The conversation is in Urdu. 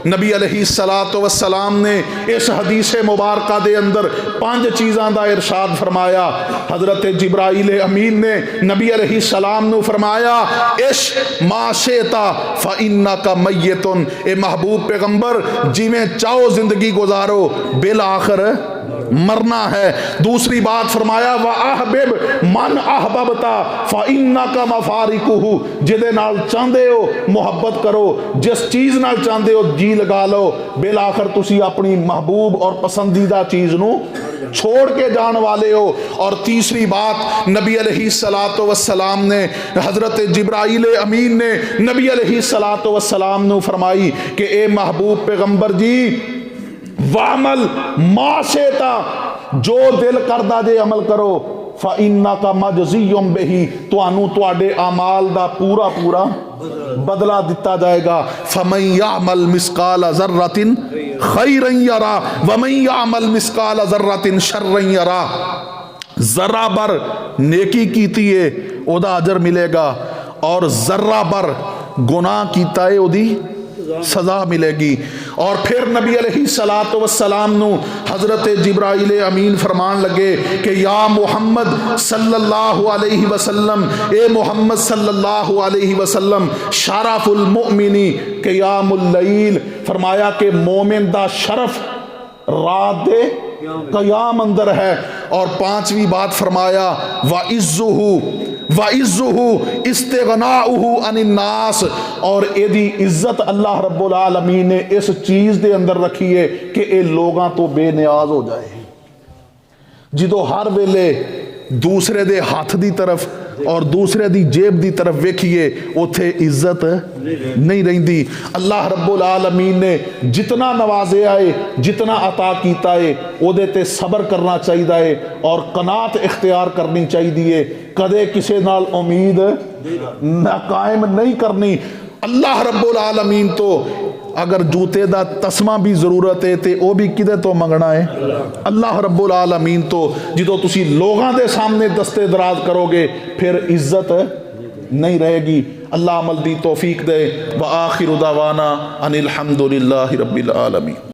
نبی علیہ الصلوۃ والسلام نے اس حدیث مبارکہ دے اندر 5 چیزاں دا ارشاد فرمایا۔ حضرت جبرائیل امین نے نبی علیہ السلام نو فرمایا عش ما شئتا فإنک میت، اے محبوب پیغمبر جی میں چاہو زندگی گزارو بالآخر مرنا ہے۔ دوسری بات فرمایا وَأَحْبِبْ مَنْ أَحْبَبْتَ فَإِنَّكَ مَفَارِقُهُ، جدے نال چاہندے ہو محبت کرو، جس چیز نال چاہندے ہو جی لگا لو، بالآخر تسی اپنی محبوب اور پسندیدہ چیز نو چھوڑ کے جان والے ہو۔ اور تیسری بات نبی علیہ الصلوۃ والسلام نے، حضرت جبرائیل امین نے نبی علیہ الصلوۃ والسلام نو فرمائی کہ اے محبوب پیغمبر جی وعمل ما شئتا، جو دل کردہ دے عمل کرو، فَإِنَّكَ مَجْزِيٌّ بِهِ، توانو تواڈے اعمال دا پورا پورا بدلہ دتا جائے گا۔ فَمَن يَعْمَلْ مِثْقَالَ ذَرَّةٍ خَيْرًا يَرَى وَمَن يَعْمَلْ مِثْقَالَ ذَرَّةٍ شَرًّا يَرَى، ذرہ بر نیکی کیتی ہے او دا اجر ملے گا، اور ذرہ بر گناہ کیتا ہے او دی سزا ملے گی۔ اور پھر نبی علیہ الصلوۃ والسلام نو حضرت جبرائیل امین فرمان لگے کہ یا محمد صلی اللہ علیہ وسلم، اے محمد صلی اللہ علیہ وسلم، شرف المؤمنی قیام اللیل، فرمایا کہ مومن دا شرف رات دے قیام اندر ہے۔ اور 5ویں بات فرمایا وَعِزُّهُ اسْتِغْنَاؤُهُ عَنِ النَّاسِ، اور اے دی عزت اللہ رب العالمین نے اس چیز دے اندر رکھی ہے کہ اے لوگاں تو بے نیاز ہو جائے۔ جدو ہر ویلے دوسرے دے ہاتھ دی طرف اور دوسرے دی جیب دی طرف ویکھیے اوتھے عزت نہیں رہندی۔ اللہ رب العالمین نے جتنا نوازے آئے، جتنا عطا کیتا ہے، او دے تے صبر کرنا چاہیے اور قناعت اختیار کرنی چاہیے، کدے کسے نال امید قائم نہیں کرنی۔ اللہ رب العالمین تو اگر جوتے دا تسمہ بھی ضرورت ہے تے او بھی کدے تو منگنا ہے؟ اللہ رب العالمین تو جدو تسی لوگاں دے سامنے دستے دراز کرو گے پھر عزت نہیں رہے گی۔ اللہ عمل دی توفیق دے۔ وآخر دعوانا ان الحمد للہ رب العالمین۔